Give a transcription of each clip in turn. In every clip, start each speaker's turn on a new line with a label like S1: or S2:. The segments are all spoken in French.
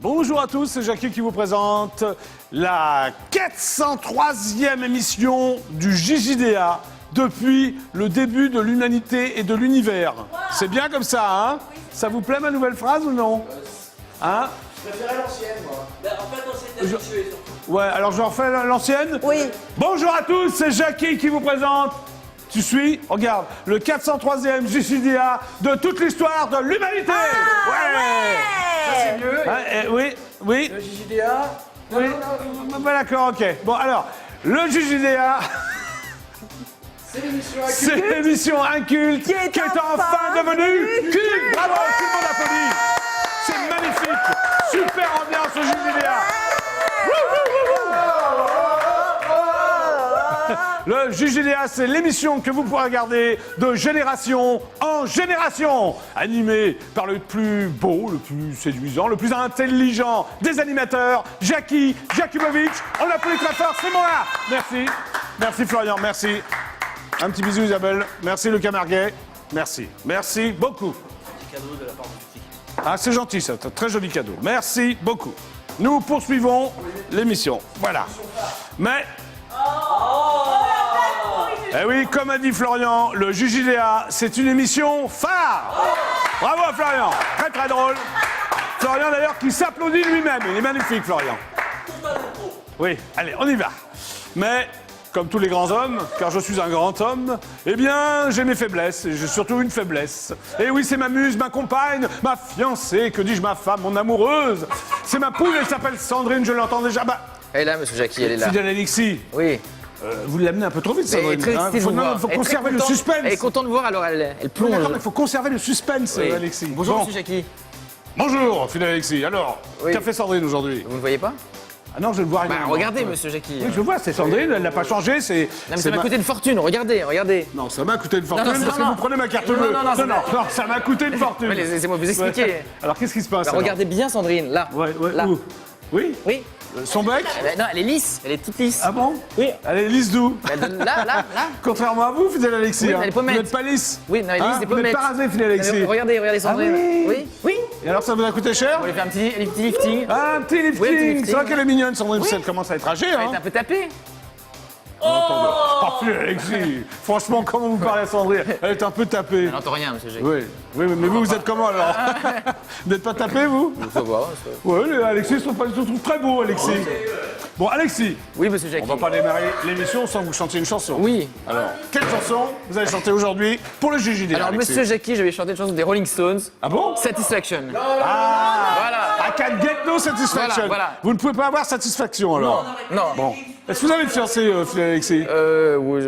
S1: Bonjour à tous, c'est Jackie qui vous présente la 403e émission du JJDA depuis le début de l'humanité et de l'univers. Wow. C'est bien comme ça, hein? Oui. Ça vous plaît ma nouvelle phrase ou non? Hein?
S2: Je préférais l'ancienne, moi.
S3: Ben, en fait, on s'est habitué surtout.
S1: Ouais, alors je refais l'ancienne?
S4: Oui.
S1: Bonjour à tous, c'est Jackie qui vous présente. Tu suis? Regarde, le 403e JJDA de toute l'histoire de l'humanité.
S4: Ah, ouais.
S2: Ça, c'est mieux.
S1: Ah, oui, oui.
S2: Le JJDA.
S1: Oui. Bah, d'accord, ok. Bon, alors, le JJDA,
S2: C'est l'émission à
S1: c'est l'émission inculte qui est enfin devenue culte. Bravo, tout le monde applaudit. C'est magnifique. Super ambiance au JJDA. Le JJDA, c'est l'émission que vous pourrez regarder de génération en génération, animée par le plus beau, le plus séduisant, le plus intelligent des animateurs, Jackie Jakubowicz. On applaudit très fort, c'est moi. Merci. Merci Florian, merci. Un petit bisou Isabelle. Merci Lucas Marguet. Merci. Merci beaucoup.
S3: Petit cadeau de la part du petit.
S1: Ah, c'est gentil ça, très joli cadeau. Merci beaucoup. Nous poursuivons l'émission. Voilà. Mais... Eh oui, comme a dit Florian, le JJDA, c'est une émission phare. Bravo à Florian, très très drôle. Florian d'ailleurs qui s'applaudit lui-même, il est magnifique Florian. Oui, allez, on y va. Mais, comme tous les grands hommes, car je suis un grand homme, eh bien, j'ai mes faiblesses, et j'ai surtout une faiblesse. Et oui, c'est ma muse, ma compagne, ma fiancée, que dis-je, ma femme, mon amoureuse. C'est ma poule, elle s'appelle Sandrine, je l'entends déjà. Bah,
S5: Elle est là, monsieur Jackie, elle est là.
S1: Fidèle Alexis.
S5: Oui.
S1: Vous l'amenez un peu trop vite, ça.
S5: Elle est très excitée de vous voir.
S1: Il faut
S5: Elle est très
S1: conserver le
S5: contente.
S1: suspense.
S5: Elle est contente de vous voir, alors elle plonge.
S1: D'accord, mais il faut conserver le suspense,
S5: Oui.
S1: Alexis.
S5: Bonjour,
S1: Bon.
S5: monsieur Jackie.
S1: Bonjour, fidèle Alexis. Alors,
S5: Oui.
S1: qu'a fait Sandrine aujourd'hui?
S5: Vous ne voyez pas?
S1: Ah non, je le vois
S5: Bah,
S1: arriver.
S5: regardez, monsieur Jackie.
S1: Oui, je vois, c'est Sandrine, elle n'a pas changé, c'est...
S5: Non, mais
S1: c'est
S5: ça m'a coûté une fortune, regardez, regardez.
S1: Non, ça m'a coûté une fortune
S5: non,
S1: parce que
S5: non.
S1: vous prenez ma carte
S5: Non,
S1: bleue.
S5: non,
S1: Ça m'a coûté une fortune.
S5: Mais laissez-moi vous expliquer.
S1: Ouais. Alors, qu'est-ce qui se passe
S5: Bah,
S1: alors
S5: regardez bien Sandrine, là.
S1: Ouais,
S5: là.
S1: où? Oui?
S5: Oui.
S1: Son bec?
S5: Non, elle est lisse, elle est toute lisse.
S1: Ah bon?
S5: Oui.
S1: Elle est lisse d'où?
S5: Elle donne là.
S1: Contrairement à vous, fidèle Alexis.
S5: Oui,
S1: hein.
S5: elle est pommette.
S1: Vous n'êtes pas lisse.
S5: Oui, non, elle est lisse, des
S1: Vous n'êtes
S5: pommettes.
S1: pas rasé, fidèle Alexis.
S5: Regardez Sandrine.
S1: Ah oui.
S5: Oui.
S1: Et alors, ça vous a coûté cher?
S5: On lui fait un petit lifting.
S1: Ah, un petit lifting.
S5: Oui, un petit lifting.
S1: C'est vrai qu'elle est mignonne, Sandrine.
S5: Oui.
S1: Elle commence à être âgée,
S5: Elle
S1: hein.
S5: est un peu tapée.
S1: Parfait, Alexis. Franchement, comment vous parlez à Sandrine? Elle est un peu tapée.
S5: Elle n'entend rien, monsieur Jackie.
S1: Oui, mais vous êtes comment alors? Vous n'êtes pas tapé, vous?
S5: Faut voir.
S1: Oui, les Alexis sont très beaux, Alexis. Bon, Alexis,
S5: Oui, monsieur Jackie.
S1: on va pas démarrer l'émission sans que vous chantiez une chanson.
S5: Oui.
S1: Alors, quelle chanson vous allez chanter aujourd'hui pour le JJD?
S5: Alors,
S1: Alexis?
S5: monsieur Jackie, je vais chanter une chanson des Rolling Stones.
S1: Ah bon?
S5: Satisfaction.
S1: Ah,
S5: Voilà.
S1: I can get no satisfaction.
S5: Voilà.
S1: Vous ne pouvez pas avoir satisfaction alors?
S5: Non.
S1: Bon. Est-ce que vous avez une fiancée, Alexis?
S5: Oui,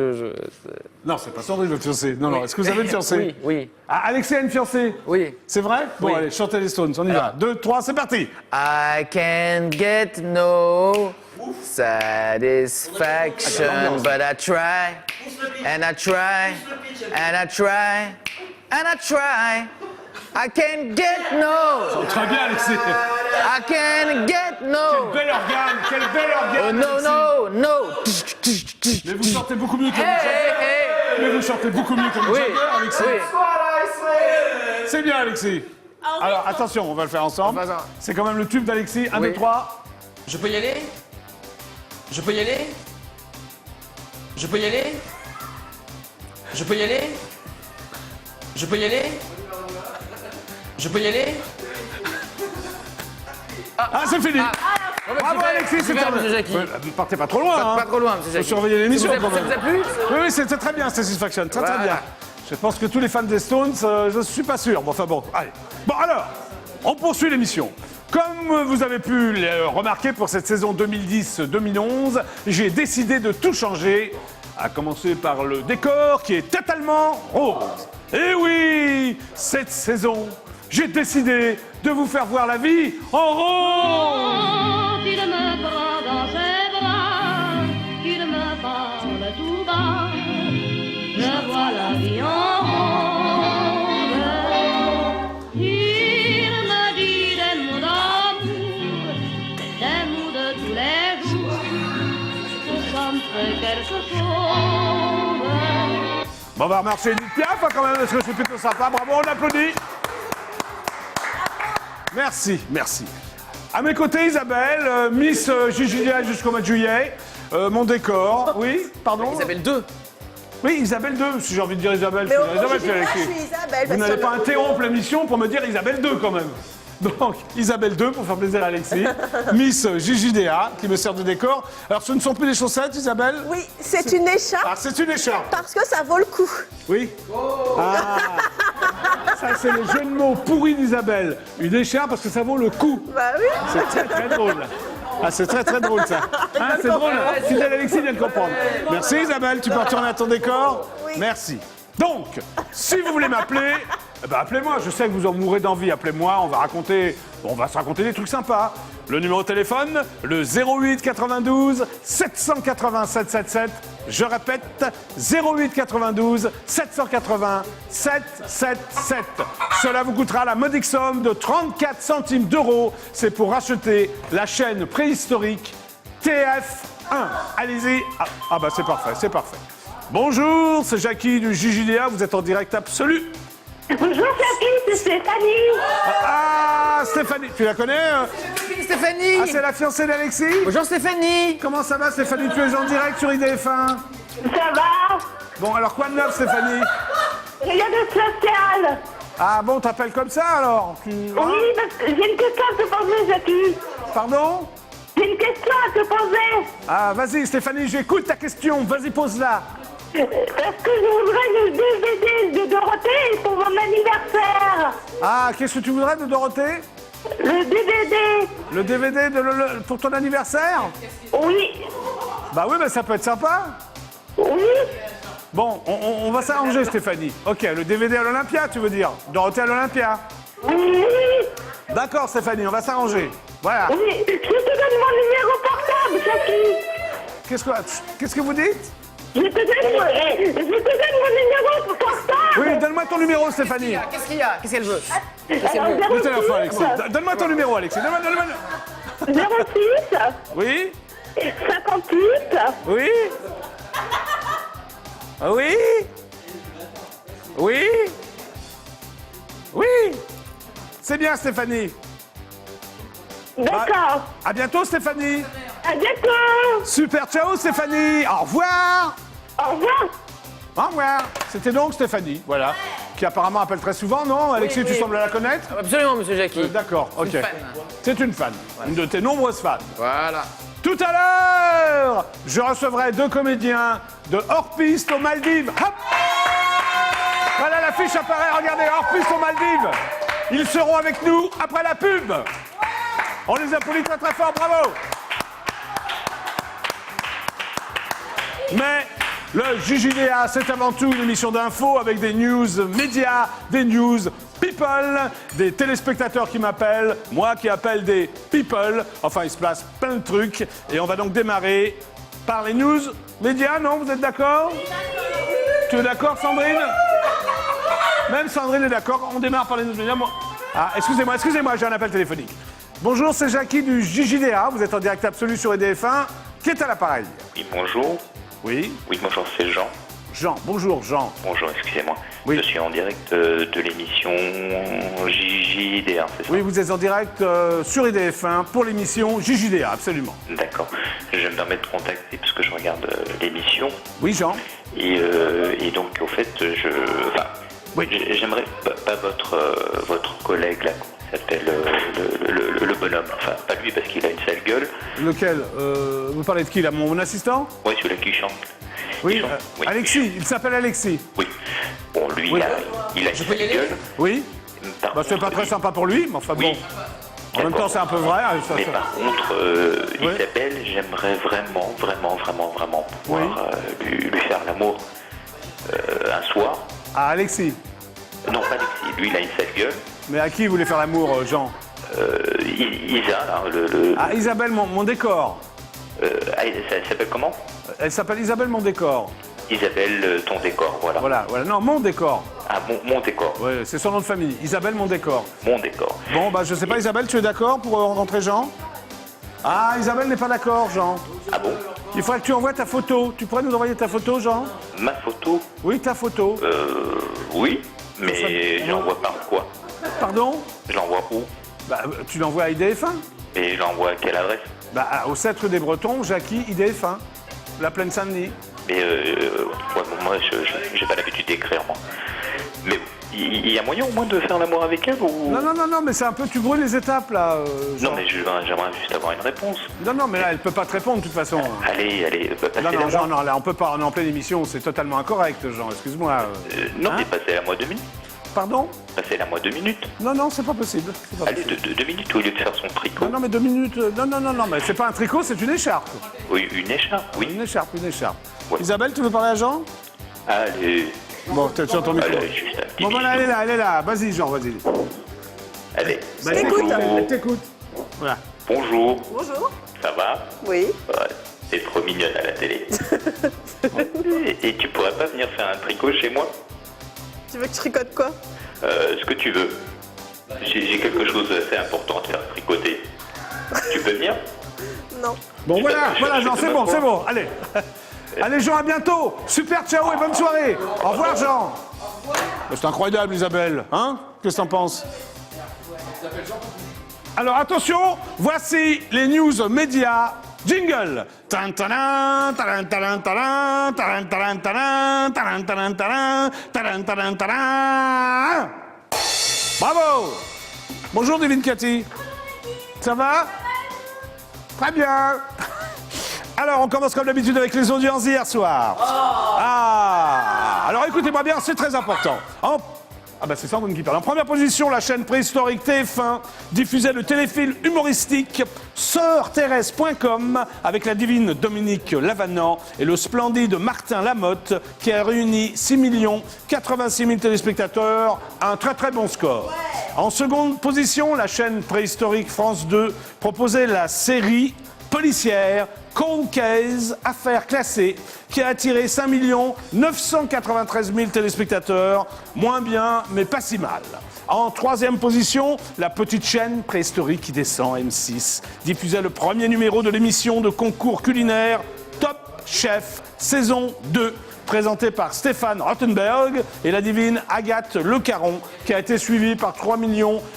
S1: Non, c'est pas Sandrine, votre fiancée. Non, est-ce que vous avez une fiancée?
S5: Oui.
S1: Ah, Alexis a une fiancée?
S5: Oui.
S1: C'est vrai? Bon,
S5: Oui.
S1: allez, chantez les Stones, on y va. 2, 3, c'est parti!
S5: I can get no satisfaction, but I try, and I try, and I try, and I try. I can get no,
S1: Très bien, Alexis.
S5: I can get no.
S1: Bel organe, quel bel organe!
S5: Oh no,
S1: Alexis.
S5: no.
S1: Mais vous chantez beaucoup mieux que Mick
S5: Hey,
S1: Jagger.
S5: hey.
S1: Mais vous chantez beaucoup mieux que Mick
S5: Oui,
S1: Jagger, Alexis.
S5: oui.
S1: C'est bien, Alexis. Alors, attention, on va le faire ensemble.
S5: Vas-y.
S1: C'est quand même le tube d'Alexis. 1,
S5: Oui.
S1: 2, 3.
S5: Je peux y aller? Je peux y aller? Je peux y aller? Je peux y aller? Je peux y aller? Je peux y aller?
S1: Ah, c'est fini. Bravo, Alexis, c'est
S5: super,
S1: terminé.
S5: monsieur Jackie.
S1: Ouais, partez pas trop loin. hein.
S5: Pas trop loin, monsieur Jackie.
S1: Faut surveiller l'émission,
S5: Ça vous a-
S1: quand même.
S5: Ça vous a plu?
S1: Oui, c'était très bien, Satisfaction. Très
S5: Voilà.
S1: bien. Je pense que tous les fans des Stones, je suis pas sûr. Bon, enfin bon, allez. Bon, alors, on poursuit l'émission. Comme vous avez pu le remarquer pour cette saison 2010-2011, j'ai décidé de tout changer, à commencer par le décor qui est totalement rose. Et oui, cette saison, j'ai décidé de vous faire voir la vie en rose.
S6: Il me prend dans ses bras, il me parle tout bas, je vois la vie en rose. Il me dit des mots d'amour, des mots de tous les jours, que ça me fait quelque chose.
S1: Bon, on va remercier Edith Piaf hein, quand même, parce que c'est plutôt sympa. Bravo, on applaudit. Merci, merci. À mes côtés, Isabelle, Miss JJDA jusqu'au mois de juillet. Mon décor, oui, pardon.
S5: Isabelle 2.
S1: Oui, Isabelle 2, si j'ai envie de dire Isabelle.
S4: Mais
S1: je
S4: au
S1: suis Isabelle,
S4: Isabelle,
S1: c'est
S4: je
S1: avec qui
S4: suis Isabelle.
S1: Vous
S4: parce
S1: n'allez
S4: que-
S1: pas interrompre l'émission pour me dire Isabelle 2 quand même. Donc, Isabelle 2 pour faire plaisir à Alexis. Miss JJDA qui me sert de décor. Alors, ce ne sont plus des chaussettes, Isabelle?
S4: Oui, c'est une écharpe
S1: Ah, c'est une écharpe.
S4: parce que ça vaut le coup.
S1: Oui. Ah. Ça, c'est le jeu de mots pourri d'Isabelle. Une écharpe parce que ça vaut le coup.
S4: Bah oui.
S1: C'est très très drôle. Ah, c'est très très drôle ça. Hein, c'est drôle. Fidèle Alexis vient de comprendre. Merci Isabelle, tu peux retourner à ton décor.
S4: Oui.
S1: Merci. Donc, si vous voulez m'appeler, eh ben, appelez-moi. Je sais que vous en mourrez d'envie. Appelez-moi, on va se raconter des trucs sympas. Le numéro de téléphone, le 08 92 780 777. Je répète, 08 92 780 777. Cela vous coûtera la modique somme de 34 centimes d'euros. C'est pour racheter la chaîne préhistorique TF1. Allez-y. Ah bah c'est parfait, c'est parfait. Bonjour, c'est Jackie du JJDA. Vous êtes en direct absolu.
S7: Bonjour Jackie, c'est Stéphanie.
S1: Ah, Stéphanie, tu la connais
S5: Stéphanie.
S1: Ah, c'est la fiancée d'Alexis.
S5: Bonjour Stéphanie.
S1: Comment ça va, Stéphanie? Tu es en direct sur IDF1.
S7: Ça va?
S1: Bon, alors quoi de neuf, Stéphanie?
S7: Rien de social.
S1: Ah bon, t'appelles comme ça alors?
S7: Oui, parce que j'ai une question à te poser, Jackie.
S1: Pardon?
S7: J'ai une question à te poser.
S1: Ah, vas-y, Stéphanie, j'écoute ta question. Vas-y, pose-la.
S7: Parce que je voudrais le DVD de Dorothée pour mon anniversaire.
S1: Ah, qu'est-ce que tu voudrais de Dorothée?
S7: Le DVD.
S1: Le DVD pour ton anniversaire?
S7: Oui.
S1: Bah oui, mais ça peut être sympa.
S7: Oui.
S1: Bon, on va s'arranger, Stéphanie. Ok, le DVD à l'Olympia, tu veux dire? Dorothée à l'Olympia.
S7: Oui.
S1: D'accord, Stéphanie, on va s'arranger. Voilà.
S7: Oui. Je te donne mon numéro portable, Jackie.
S1: Qu'est-ce que vous dites?
S7: Je te donne mon numéro portable.
S1: Oui, donne-moi ton numéro, Stéphanie.
S5: Qu'est-ce qu'il y a? Qu'est-ce qu'elle veut?
S7: Alors,
S1: Le téléphone, Alexis. Donne-moi ton numéro, Alexis. Donne-moi.
S7: 06
S1: Oui?
S7: 58
S1: Oui? Oui? Oui? Oui? C'est bien, Stéphanie.
S7: D'accord.
S1: À bientôt, Stéphanie.
S7: À bientôt.
S1: Super, ciao, Stéphanie. Au revoir.
S7: Au revoir.
S1: Au revoir. C'était donc Stéphanie, voilà, qui apparemment appelle très souvent, non? Alexis, tu
S5: oui.
S1: sembles la connaître?
S5: Absolument, monsieur Jackie.
S1: D'accord, ok.
S5: Une fan.
S1: C'est une fan, une de tes nombreuses fans.
S5: Voilà.
S1: Tout à l'heure, je recevrai 2 comédiens de hors-piste aux Maldives. Hop! Voilà, l'affiche apparaît, regardez, hors-piste aux Maldives. Ils seront avec nous après la pub. On les applaudit très très fort, bravo! Mais le JJDA, c'est avant tout une émission d'info avec des news médias, des news people, des téléspectateurs qui m'appellent, moi qui appelle des people. Enfin, il se passe plein de trucs. Et on va donc démarrer par les news médias, non? Vous êtes d'accord? Tu es d'accord, Sandrine? Même Sandrine est d'accord. On démarre par les news médias. Ah, excusez-moi, j'ai un appel téléphonique. Bonjour, c'est Jackie du JJDA. Vous êtes en direct absolu sur EDF1. Qui est à l'appareil?
S8: Oui, bonjour.
S1: Oui.
S8: Oui, bonjour, c'est Jean.
S1: Jean, bonjour Jean.
S8: Bonjour, excusez-moi.
S1: Oui.
S8: Je suis en direct de l'émission JJDA, c'est ça?
S1: Oui, vous êtes en direct sur IDF1 pour l'émission JJDA, absolument.
S8: D'accord. Je me permets de contacter parce que je regarde l'émission.
S1: Oui, Jean.
S8: Et donc, au fait,
S1: Oui.
S8: j'aimerais pas votre collègue là, comment il s'appelle le bonhomme. Enfin, pas lui parce qu'il a une sale gueule.
S1: Lequel vous parlez de qui, là? Mon assistant?
S8: Oui, celui-là qui chante.
S1: Oui,
S8: Il chante, oui.
S1: Alexis, il s'appelle Alexis.
S8: Oui. Bon, lui,
S1: Oui.
S8: il a une
S5: Je peux y
S8: sale
S5: aller?
S8: gueule.
S1: Oui.
S8: Par
S1: Bah, c'est pas
S8: contre,
S1: très sympa pour lui, mais enfin bon.
S8: Oui.
S1: En même
S8: D'accord.
S1: temps, c'est un peu vrai. Ça,
S8: Mais
S1: ça-
S8: par contre,
S1: Ouais.
S8: Isabelle, j'aimerais vraiment pouvoir lui faire l'amour un soir.
S1: Ah, Alexis.
S8: Non, pas Alexis, lui il a une sale gueule.
S1: Mais à qui vous voulez faire l'amour, Jean?
S8: Isa, là,
S1: Ah, Isabelle, mon décor.
S8: ça s'appelle comment?
S1: Elle s'appelle Isabelle, mon décor.
S8: Isabelle, ton décor, voilà.
S1: Voilà. Non, mon décor.
S8: Ah, mon décor,
S1: Oui, c'est son nom de famille. Isabelle, mon décor.
S8: mon décor.
S1: Bon, bah, je sais pas, Isabelle, tu es d'accord pour rencontrer Jean? Ah, Isabelle n'est pas d'accord, Jean.
S8: Ah bon?
S1: Il faudrait que tu envoies ta photo. Tu pourrais nous envoyer ta photo, Jean?
S8: Ma photo?
S1: Oui, ta photo.
S8: Oui, mais
S1: Ça-
S8: je l'envoie par quoi?
S1: Pardon?
S8: Je l'envoie où?
S1: Bah, tu l'envoies à IDF1.
S8: Et j'envoie à quelle adresse?
S1: Bah, au 7 rue des Bretons, Jackie, IDF1, la plaine Saint-Denis.
S8: Mais moi, j'ai pas l'habitude d'écrire, moi. Mais il y a moyen au moins de faire l'amour avec elle ou...
S1: Non, mais c'est un peu, tu brûles les étapes, là.
S8: Non, mais j'aimerais juste avoir une réponse.
S1: Non, mais là, elle peut pas te répondre, de toute façon.
S8: Allez, passez
S1: Non,
S8: la moi.
S1: Jean, là, on peut pas, on est en pleine émission, c'est totalement incorrect, Jean, excuse-moi.
S8: Non,
S1: Hein?
S8: mais passez-la moi 2 minutes.
S1: Pardon?
S8: Passez-la moi 2 minutes.
S1: Non, c'est pas possible. C'est pas
S8: Allez,
S1: possible.
S8: 2 minutes au lieu de faire son tricot.
S1: Non, mais 2 minutes. Non, mais c'est pas un tricot, c'est une écharpe.
S8: Oui, une écharpe, oui.
S1: Une écharpe.
S8: Ouais.
S1: Isabelle, tu veux parler à Jean?
S8: Allez.
S1: Bon, tu as ton micro.
S8: Allez, juste un petit
S1: Bon, voilà,
S8: bisou.
S1: elle est là. Vas-y, Jean, vas-y.
S8: Allez.
S1: Bah,
S4: t'écoute.
S1: Elle t'écoute. Voilà.
S8: Bonjour,
S4: Bonjour.
S8: ça va?
S4: Oui.
S8: Ouais, t'es trop mignonne à la télé. Et tu pourrais pas venir faire un tricot chez moi?
S4: Tu veux que je tricote quoi?
S8: Ce que tu veux. J'ai quelque chose d'assez important à te faire tricoter. Tu peux venir?
S4: Non.
S1: Bon, voilà,
S8: je
S1: Jean,
S8: te
S1: c'est
S8: mets
S1: bon,
S8: pas.
S1: c'est bon. Allez. Allez, Jean, à bientôt. Super, ciao et bonne soirée. Au revoir, Jean. C'est incroyable, Isabelle. Hein? Qu'est-ce que t'en penses? Alors, attention, voici les news médias. Jingle. Tan, taran, taran, taran, taran, taran, taran, taran, taran, taran, taran, taran, taran, taran. Bravo. Bonjour, Divine Cathy. Ça va? Très bien. Alors, on commence comme d'habitude avec les audiences d'hier soir. Alors écoutez-moi bien, c'est très important. Ah bah c'est Sandrine qui parle. En première position, la chaîne préhistorique TF1 diffusait le téléfilm humoristique SœurThérèse.com avec la divine Dominique Lavanant et le splendide Martin Lamotte qui a réuni 6 86 000 téléspectateurs, un très très bon score. En seconde position, la chaîne préhistorique France 2 proposait la série policière Cold Case, affaire classée, qui a attiré 5 993 000 téléspectateurs, moins bien, mais pas si mal. En troisième position, la petite chaîne préhistorique qui descend, M6, diffusait le premier numéro de l'émission de concours culinaire Top Chef, saison 2, présenté par Stéphane Rothenberg et la divine Agathe Le Caron, qui a été suivi par 3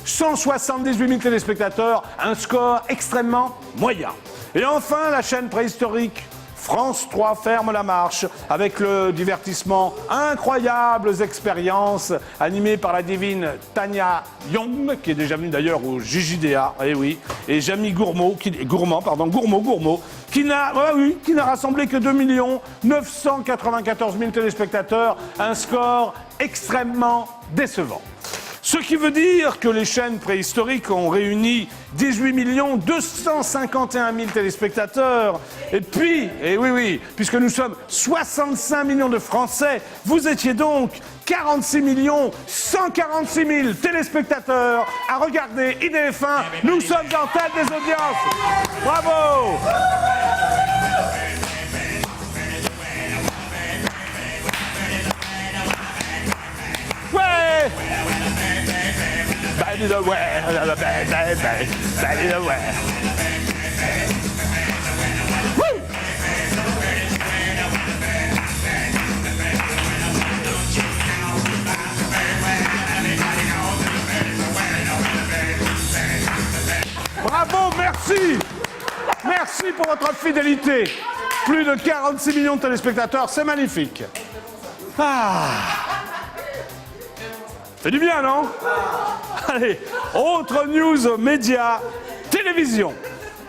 S1: 178 000 téléspectateurs, un score extrêmement moyen. Et enfin, la chaîne préhistorique France 3 ferme la marche avec le divertissement Incroyables Expériences, animé par la divine Tania Young, qui est déjà venue d'ailleurs au JJDA, et Jamie Gourmaud, qui n'a rassemblé que 2 994 000 téléspectateurs, un score extrêmement décevant. Ce qui veut dire que les chaînes préhistoriques ont réuni 18 251 000 téléspectateurs. Et puis, puisque nous sommes 65 millions de Français, vous étiez donc 46 146 000 téléspectateurs à regarder IDF1. Nous sommes en tête des audiences. Bravo! Ouais! Bravo, merci! Merci pour votre fidélité. Plus de 46 millions de téléspectateurs, c'est magnifique. C'est du bien, non? Allez, autre news média, télévision.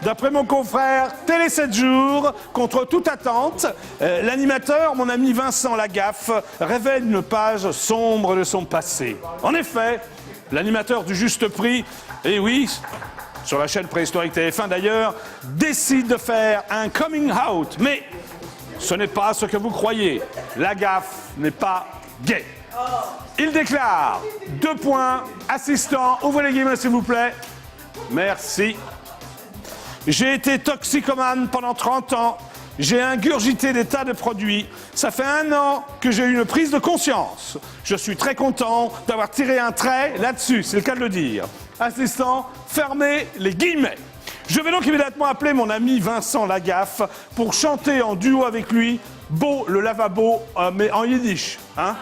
S1: D'après mon confrère Télé 7 jours, contre toute attente, l'animateur, mon ami Vincent Lagaffe, révèle une page sombre de son passé. En effet, l'animateur du Juste Prix, sur la chaîne préhistorique TF1 d'ailleurs, décide de faire un coming out. Mais ce n'est pas ce que vous croyez. Lagaffe n'est pas gay. Il déclare, assistant, ouvrez les guillemets s'il vous plaît. Merci. J'ai été toxicomane pendant 30 ans. J'ai ingurgité des tas de produits. Ça fait 1 an que j'ai eu une prise de conscience. Je suis très content d'avoir tiré un trait là-dessus, c'est le cas de le dire. Assistant, fermez les guillemets. Je vais donc immédiatement appeler mon ami Vincent Lagaffe pour chanter en duo avec lui Beau le lavabo, mais en yiddish. Hein?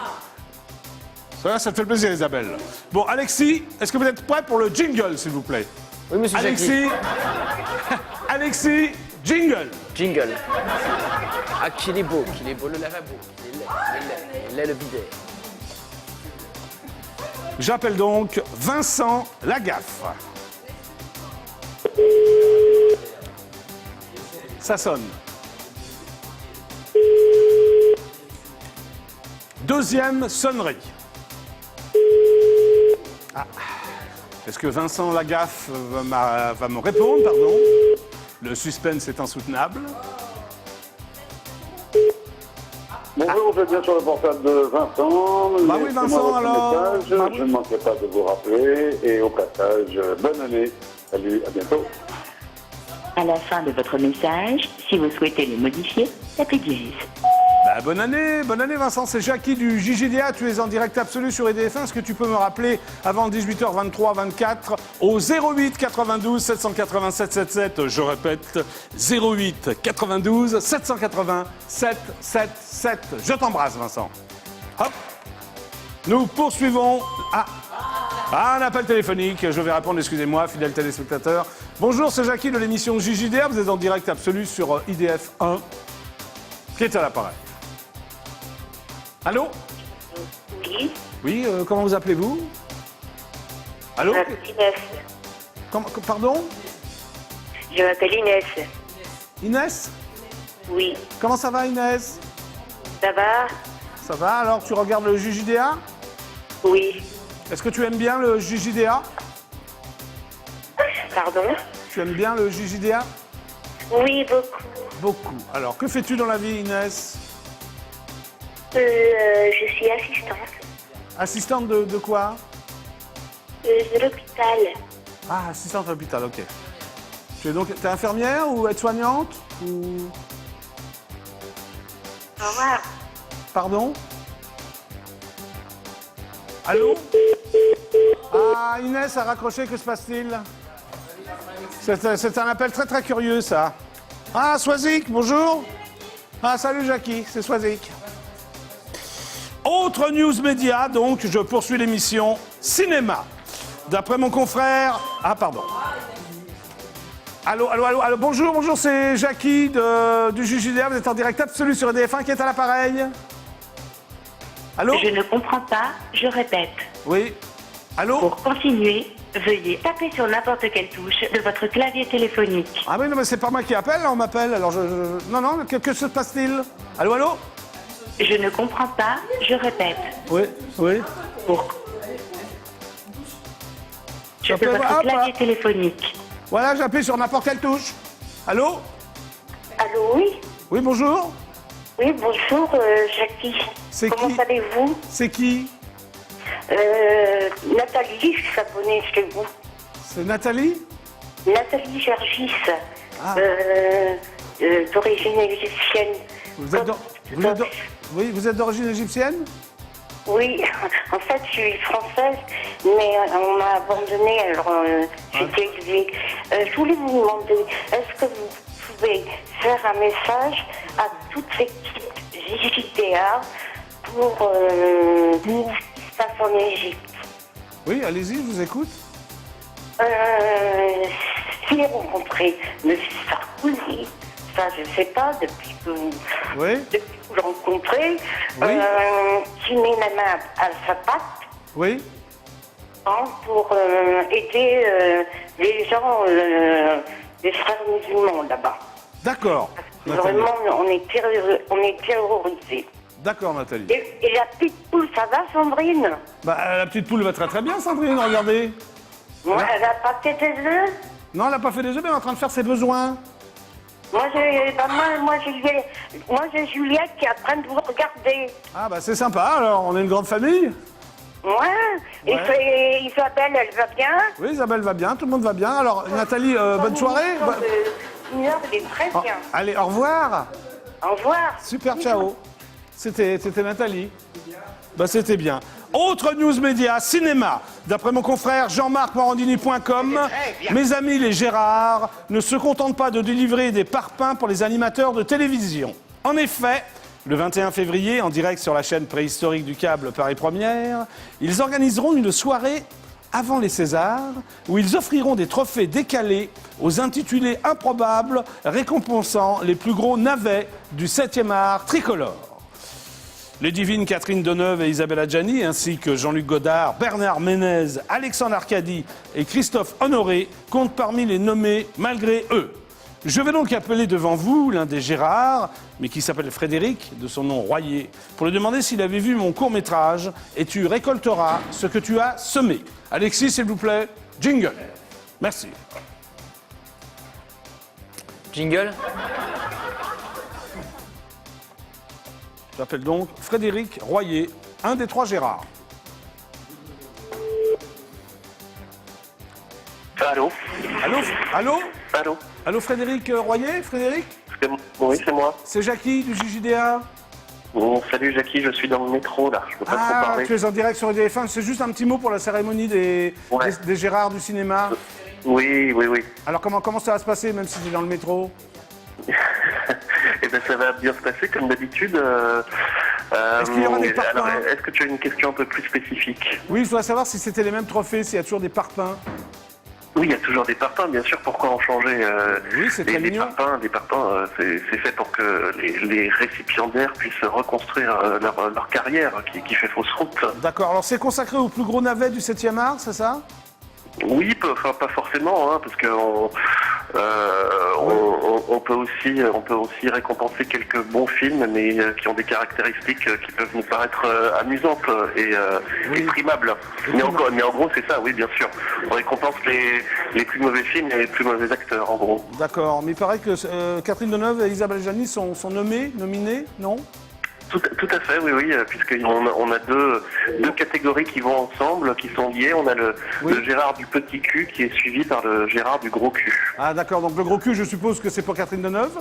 S1: Ça te fait plaisir, Isabelle. Bon, Alexis, est-ce que vous êtes prêt pour le jingle, s'il vous plaît?
S5: Oui, monsieur Jackie.
S1: Alexis. Alexis, jingle.
S5: Jingle. Ah, qu'il est beau, le lavabo. Il est le bidet.
S1: J'appelle donc Vincent Lagaffe. Ça sonne. Deuxième sonnerie. Ah. Est-ce que Vincent Lagaffe va me répondre, pardon? Le suspense est insoutenable.
S9: Bonjour, vous êtes bien sur le portable de Vincent.
S1: Bah oui,
S9: Laissez-moi
S1: Vincent,
S9: votre
S1: alors.
S9: message.
S1: Bah oui.
S9: Je ne manquerai pas de vous rappeler. Et au passage, bonne année. Salut, à bientôt.
S10: À la fin de votre message, si vous souhaitez le modifier, tapez dièse.
S1: Bah, bonne année Vincent, c'est Jackie du JJDA, tu es en direct absolu sur EDF1. Est-ce que tu peux me rappeler avant 18h23, 24 au 08 92 787 77, je répète, 08 92 787 77. Je t'embrasse Vincent. Hop. Nous poursuivons. Un appel téléphonique, je vais répondre, excusez-moi, fidèle téléspectateur. Bonjour, c'est Jackie de l'émission JJDA, vous êtes en direct absolu sur IDF1. Qui est à l'appareil? Allô?
S7: Oui,
S1: Oui, comment vous appelez-vous? Allô?
S7: Inès.
S1: Pardon?
S7: Je m'appelle Inès.
S1: Inès?
S7: Oui,
S1: Comment ça va Inès?
S7: ça va?
S1: Ça va, alors tu regardes le JJDA?
S7: Oui.
S1: Est-ce que tu aimes bien le JJDA?
S7: Pardon?
S1: Tu aimes bien le JJDA?
S7: Oui, beaucoup.
S1: Beaucoup. Alors, que fais-tu dans la vie Inès?
S7: Je suis assistante
S1: Assistante de quoi?
S7: de l'hôpital.
S1: Ah, assistante à l'hôpital, ok. Tu es donc t'es infirmière ou aide-soignante? Ou...
S7: Au revoir.
S1: Pardon? Allô? Ah, Inès a raccroché, que se passe-t-il? C'est un appel très très curieux, ça. Ah, Swazik, bonjour. Ah, salut Jackie, c'est Swazik. Autre news média, donc, je poursuis l'émission cinéma. D'après mon confrère... Ah, pardon. Allô, bonjour, c'est Jackie du JJDA, vous êtes en direct absolu sur EDF1, qui est à l'appareil? Allô?
S10: Je ne comprends pas, je répète.
S1: Oui. Allô?
S10: Pour continuer, veuillez taper sur n'importe quelle touche de votre clavier téléphonique.
S1: Ah oui, non, mais c'est pas moi qui appelle, on m'appelle, alors Non, que se passe-t-il? Allô?
S10: Je ne comprends pas, je répète.
S1: Oui.
S10: Pour... De votre clavier téléphonique.
S1: Voilà, j'appuie sur n'importe quelle touche. Allô?
S7: Allô, oui?
S1: Oui, bonjour.
S7: Oui, bonjour, Jackie.
S1: C'est
S7: Comment
S1: qui?
S7: allez-vous?
S1: C'est qui?
S7: Nathalie, je suis abonnée chez vous.
S1: C'est Nathalie?
S7: Nathalie Gergis,
S1: Ah.
S7: D'origine égyptienne.
S1: Vous êtes d'origine égyptienne?
S7: Oui, en fait, je suis française, mais on m'a abandonnée, alors j'étais exilée. Je voulais vous demander, est-ce que vous pouvez faire un message à toute l'équipe JJDA pour ce qui se passe en Égypte?
S1: Oui, allez-y, je vous écoute.
S7: Si j'ai rencontré M. Sarkozy, ça je ne sais pas, depuis que vous le rencontrez, qui met la main à sa patte.
S1: Oui.
S7: Pour aider les gens, les frères musulmans là-bas.
S1: D'accord.
S7: Vraiment, on est terrorisés.
S1: D'accord, Nathalie.
S7: Et la petite poule, ça va, Sandrine?
S1: Bah, la petite poule va très très bien, Sandrine, regardez.
S7: Moi, elle n'a pas fait des œufs?
S1: Non, elle n'a pas fait des œufs, mais elle est en train de faire ses besoins.
S7: Moi, j'ai Juliette qui est en train de vous regarder.
S1: Ah, bah c'est sympa, alors, on est une grande famille.
S7: Ouais. Et Isabelle, elle va bien?
S1: Oui, Isabelle va bien, tout le monde va bien. Alors, Nathalie, bonne soirée.
S7: Une heure, elle est très bien.
S1: Allez, au revoir.
S7: Au revoir.
S1: Super, ciao. C'était Nathalie. Bah, c'était bien. Autre news média, cinéma. D'après mon confrère Jean-Marc-Morandini.com, mes amis les Gérard ne se contentent pas de délivrer des parpaings pour les animateurs de télévision. En effet, le 21 février, en direct sur la chaîne préhistorique du câble Paris Première, ils organiseront une soirée avant les Césars, où ils offriront des trophées décalés aux intitulés improbables, récompensant les plus gros navets du 7e art tricolore. Les divines Catherine Deneuve et Isabelle Adjani, ainsi que Jean-Luc Godard, Bernard Ménez, Alexandre Arcadi et Christophe Honoré, comptent parmi les nommés malgré eux. Je vais donc appeler devant vous l'un des Gérard, mais qui s'appelle Frédéric, de son nom Royer, pour lui demander s'il avait vu mon court-métrage, et tu récolteras ce que tu as semé. Alexis, s'il vous plaît, jingle. Merci.
S5: Jingle.
S1: J'appelle donc Frédéric Royer, un des 3 Gérard.
S9: Allô?
S1: Allô? Allô?
S9: Allô?
S1: Allô Frédéric Royer? Frédéric?
S9: Oui, c'est moi.
S1: C'est Jackie du JJDA.
S9: Bon, salut Jackie, je suis dans le métro là, je peux pas trop
S1: Ah,
S9: parler.
S1: tu es en direct sur EDF1. C'est juste un petit mot pour la cérémonie des Gérard du cinéma.
S9: Oui.
S1: Alors comment ça va se passer, même si tu es dans le métro?
S9: Eh bien, ça va bien se passer comme d'habitude.
S1: Est-ce qu'il y aura des parpaings?
S9: Alors, est-ce que tu as une question un peu plus spécifique?
S1: Oui, je voudrais savoir si c'était les mêmes trophées, s'il y a toujours des parpaings.
S9: Oui, il y a toujours des parpaings, bien sûr. Pourquoi en changer?
S1: Oui, c'est très mignon.
S9: Des parpaings, c'est fait pour que les récipiendaires puissent reconstruire leur carrière qui fait fausse route.
S1: D'accord, alors c'est consacré au plus gros navet du 7e art, c'est ça?
S9: Oui, pas forcément, hein, parce que on peut aussi récompenser quelques bons films, mais qui ont des caractéristiques qui peuvent nous paraître amusantes et primables. Mais en gros, c'est ça, oui, bien sûr. On récompense les plus mauvais films et les plus mauvais acteurs, en gros.
S1: D'accord, mais il paraît que Catherine Deneuve et Isabelle Adjani sont nominées, non?
S9: Tout à fait, oui, puisqu'on a deux catégories qui vont ensemble, qui sont liées. On a le Gérard du petit cul qui est suivi par le Gérard du gros cul.
S1: Ah d'accord, donc le gros cul, je suppose que c'est pour Catherine Deneuve?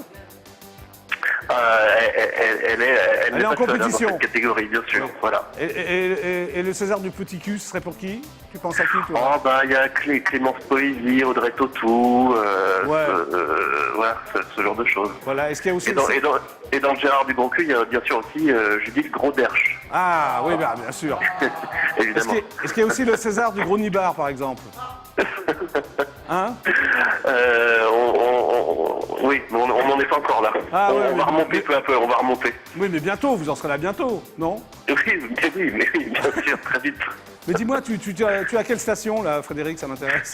S9: Elle est
S1: en
S9: pas seule, hein,
S1: compétition.
S9: dans cette catégorie, bien sûr, voilà.
S1: Et le César du petit cul, ce serait pour qui? Tu penses à qui, toi?
S9: Oh, bah, il y a Clémence Poésy, Audrey Tautou, voilà, ce genre de choses.
S1: Voilà, est-ce qu'il y a aussi...
S9: Et dans le Gérard du Bon Cul, il y a bien sûr aussi Judith Gros-Derche.
S1: Ah, oui, bien sûr.
S9: Évidemment.
S1: Est-ce qu'il y a aussi le César du Gros Nibard, par exemple? Hein?
S9: Oui, mais on n'en est pas encore là.
S1: Ah,
S9: on va remonter peu à peu, on va remonter.
S1: Oui, mais bientôt, vous en serez là bientôt, non?
S9: Oui, bien sûr, très vite.
S1: Mais dis-moi, tu es à quelle station, là, Frédéric, ça m'intéresse?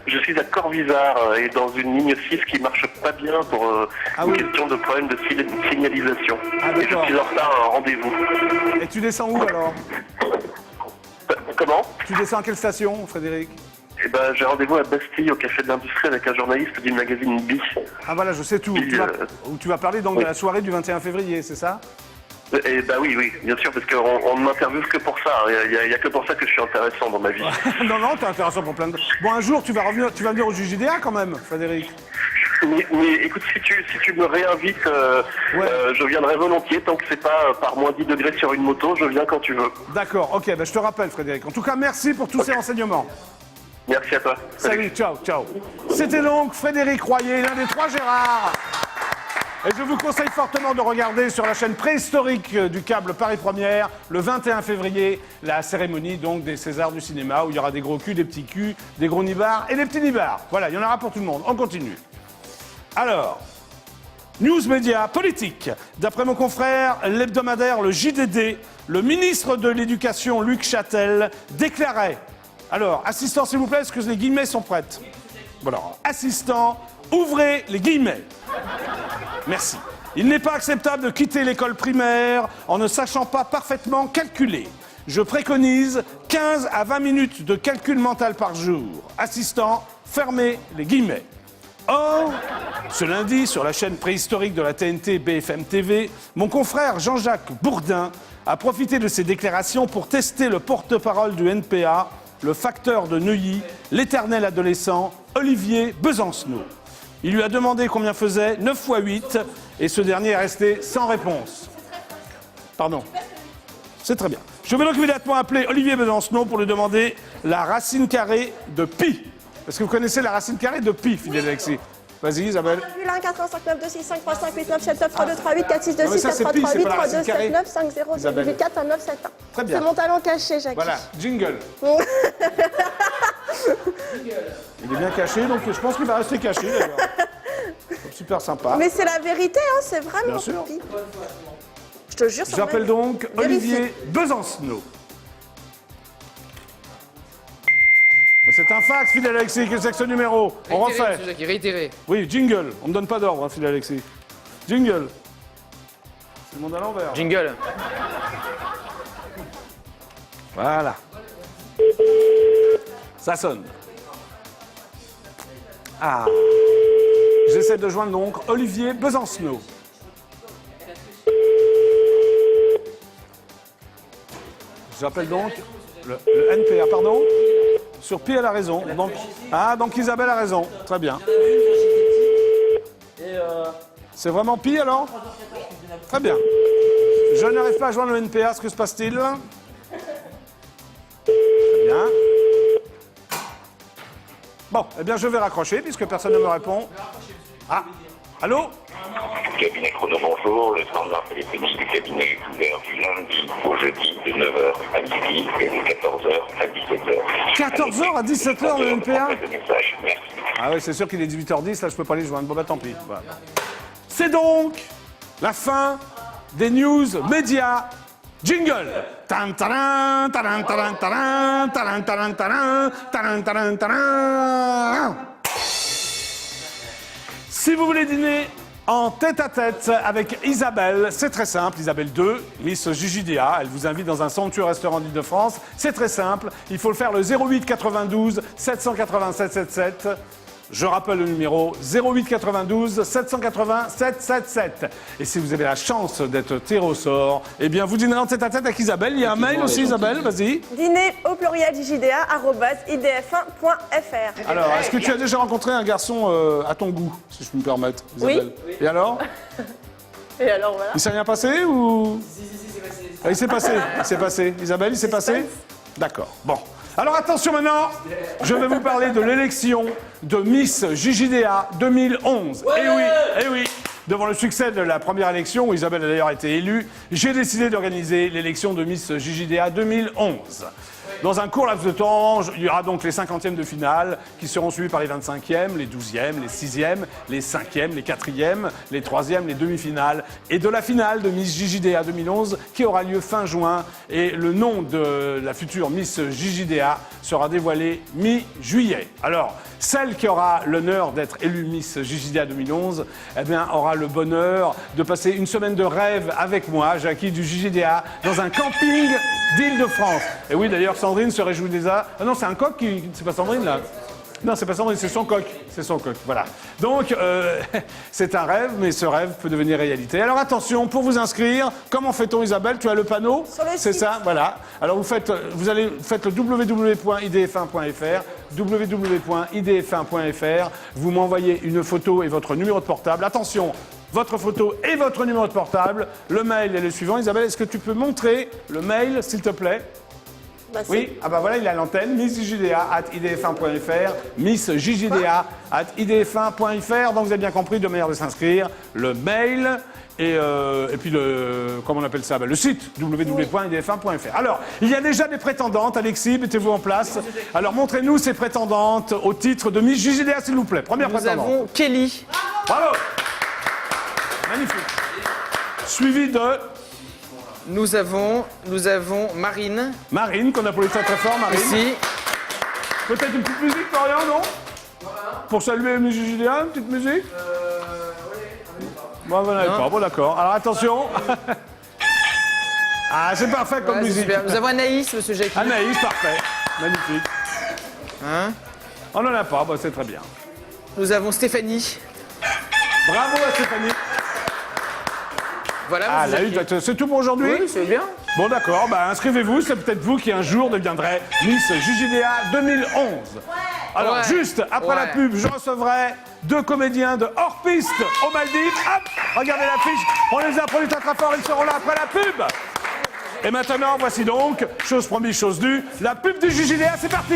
S9: Je suis à Corvisart et dans une ligne 6 qui marche pas bien pour une question de problème de signalisation.
S1: Ah,
S9: et je suis en retard à un rendez-vous.
S1: Et tu descends où, alors?
S9: Comment?
S1: Tu descends à quelle station, Frédéric?
S9: Eh ben, j'ai rendez-vous à Bastille, au Café de l'Industrie, avec un journaliste du magazine Bi.
S1: Ah voilà, je sais tout. Où tu vas parler donc de la soirée du 21 février, c'est ça?
S9: Eh ben oui, bien sûr, parce qu'on ne m'interviewe que pour ça. Il n'y a que pour ça que je suis intéressant dans ma vie.
S1: Non, t'es intéressant pour plein de... Bon, un jour, tu vas venir au JJDA quand même, Frédéric.
S9: Mais écoute, si tu me réinvites, je viendrai volontiers. Tant que c'est pas par moins 10 degrés sur une moto, je viens quand tu veux.
S1: D'accord, ok, je te rappelle, Frédéric. En tout cas, merci pour tous ces renseignements.
S9: Merci à toi.
S1: Salut, ciao. C'était donc Frédéric Royer, l'un des 3 Gérard. Et je vous conseille fortement de regarder sur la chaîne préhistorique du câble Paris Première, le 21 février, la cérémonie donc des Césars du cinéma, où il y aura des gros culs, des petits culs, des gros nibards et des petits nibards. Voilà, il y en aura pour tout le monde. On continue. Alors, news média politique. D'après mon confrère, l'hebdomadaire, le JDD, le ministre de l'Éducation, Luc Châtel, déclarait... Alors, assistant, s'il vous plaît, est-ce que les guillemets sont prêtes? Voilà, assistant, ouvrez les guillemets. Merci. Il n'est pas acceptable de quitter l'école primaire en ne sachant pas parfaitement calculer. Je préconise 15 à 20 minutes de calcul mental par jour. Assistant, fermez les guillemets. Or, ce lundi, sur la chaîne préhistorique de la TNT BFM TV, mon confrère Jean-Jacques Bourdin a profité de ses déclarations pour tester le porte-parole du NPA, le facteur de Neuilly, l'éternel adolescent Olivier Besancenot. Il lui a demandé combien faisait 9 x 8 et ce dernier est resté sans réponse. Pardon. C'est très bien. Je vais donc immédiatement appeler Olivier Besancenot pour lui demander la racine carrée de pi. Est-ce que vous connaissez la racine carrée de pi, fidèle Alexis? Vas-y, Isabelle.
S4: 1, 4, 1, 5, 9, 2, 6, 5, 3, 5, 8, 9, 7, 9, 3, 2, 3, 8, 4, 6, 2, 6, 4, 3, 3, 8, 3, 2, 7, 9, 5, 0, 8, 4, 1, 9, 7, 1.
S1: Très bien.
S4: C'est mon talent caché, Jackie.
S1: Voilà, jingle. Il est bien caché, donc je pense qu'il va rester caché d'ailleurs. Super sympa.
S4: Mais c'est la vérité, hein, c'est vraiment
S1: Bien sûr.
S4: Pi. Je te jure,
S1: J'appelle donc Olivier Besancenot. Mais c'est un fax, fidèle Alexis, qu'est-ce que ce numéro? On refait.
S5: Réitéré.
S1: Oui, jingle. On ne donne pas d'ordre, hein, fidèle Alexis. Jingle. C'est le monde à l'envers.
S5: Jingle.
S1: Voilà. Ça sonne. Ah. J'essaie de joindre donc Olivier Besancenot. J'appelle donc le NPA, pardon. Sur Pi, elle a raison. Donc Isabelle a raison. Très bien. C'est vraiment Pi alors? Très bien. Je n'arrive pas à joindre le NPA, ce que se passe-t-il? Très bien. Bon, eh bien je vais raccrocher puisque personne ne me répond. Ah, allô?
S11: Cabinet Chrono, bonjour. Le standard téléphonique du cabinet est ouvert du lundi au jeudi de 9h à midi et de 14h à 17h.
S1: 14h à 17h le NPA?
S11: Message. Merci.
S1: Ah oui, c'est sûr qu'il est 18h10, là je peux pas les joindre. Bon bah tant pis. Voilà. C'est donc la fin des news médias. Jingle. Tan taran, taran, taran, taran, taran, taran, taran, taran, taran, taran. Si vous voulez dîner en tête-à-tête avec Isabelle, c'est très simple. Isabelle 2, Miss JJDA, elle vous invite dans un somptueux restaurant d'Île-de-France. C'est très simple, il faut le faire le 08 92 787 77. Je rappelle le numéro 08 92 787 77. Et si vous avez la chance d'être tiré au sort, eh bien vous dînerez en tête-à-tête avec Isabelle. Il y a un mail aussi, Isabelle, vas-y.
S4: Dîner au pluriel JJDA@idf1.fr.
S1: Alors, est-ce que tu as déjà rencontré un garçon à ton goût, si je peux me permettre, Isabelle?
S4: Oui.
S1: Et alors?
S4: Et alors voilà.
S1: Il s'est rien passé ou?
S3: Si, c'est passé.
S1: Ah, il s'est passé, il s'est passé. Isabelle, il s'est passé? D'accord, bon. Alors attention maintenant, je vais vous parler de l'élection de Miss JJDA 2011.
S3: Ouais.
S1: Eh oui, devant le succès de la première élection, où Isabelle a d'ailleurs été élue, j'ai décidé d'organiser l'élection de Miss JJDA 2011. Dans un court laps de temps, il y aura donc les 50e de finale qui seront suivis par les 25e, les 12e, les 6e, les 5e, les 4e, les 3e, les demi-finales et de la finale de Miss JJDA 2011 qui aura lieu fin juin. Et le nom de la future Miss JJDA sera dévoilé mi-juillet. Alors, celle qui aura l'honneur d'être élue Miss JJDA 2011, eh bien, aura le bonheur de passer une semaine de rêve avec moi, Jackie du JJDA, dans un camping d'Île-de-France. Et oui, d'ailleurs, Sandrine se réjouit déjà. Ah non, c'est un coq qui... C'est pas Sandrine, là? Non, c'est pas Sandrine, c'est son coq. C'est son coq, voilà. Donc, c'est un rêve, mais ce rêve peut devenir réalité. Alors attention, pour vous inscrire, comment fait-on, Isabelle? Tu as le panneau?
S4: Sur le
S1: C'est
S4: site.
S1: ça, voilà. Alors faites le www.idf1.fr, www.idf1.fr. Vous m'envoyez une photo et votre numéro de portable. Attention, votre photo et votre numéro de portable. Le mail est le suivant. Isabelle, est-ce que tu peux montrer le mail, s'il te plaît?
S4: Bah,
S1: Oui, ah bah voilà, il est à l'antenne, missjjda@idf1.fr, missjjda@idf1.fr. Donc vous avez bien compris, deux manières de s'inscrire, le mail et puis comment on appelle ça, le site www.idf1.fr. Alors, il y a déjà des prétendantes, Alexis, mettez-vous en place. Alors montrez-nous ces prétendantes au titre de Miss JJDA, s'il vous plaît. Première prétendante.
S5: Nous avons Kelly.
S1: Bravo. Magnifique. Suivi de
S5: Nous avons Marine.
S1: Marine, qu'on applaudit très très fort, Marine.
S5: Ici.
S1: Peut-être une petite musique, Florian, non? Pour saluer Miss JJDA, une petite musique? Bon, vous n'avez pas. Bon, d'accord. Alors, attention. Ah, c'est parfait comme
S5: Ouais, c'est
S1: musique.
S5: super. Nous avons Anaïs, monsieur Jackie.
S1: Anaïs, parfait. Magnifique.
S5: Hein?
S1: On n'en a pas, bah, c'est très bien.
S5: Nous avons Stéphanie.
S1: Bravo à Stéphanie.
S5: Voilà,
S1: Ah,
S5: monsieur
S1: là,
S5: Jackie.
S1: c'est tout pour aujourd'hui?
S5: Oui, c'est bien.
S1: Bon, d'accord. Bah, inscrivez-vous. C'est peut-être vous qui, un jour, deviendrez Miss JJDA 2011. Alors,
S5: Ouais.
S1: juste après la
S5: Ouais.
S1: pub, je recevrai 2 comédiens de hors-piste aux Maldives. Hop, regardez l'affiche. On les applaudit très très fort. Ils seront là après la pub. Et maintenant, voici donc, chose promise, chose due, la pub du JJDA. C'est parti.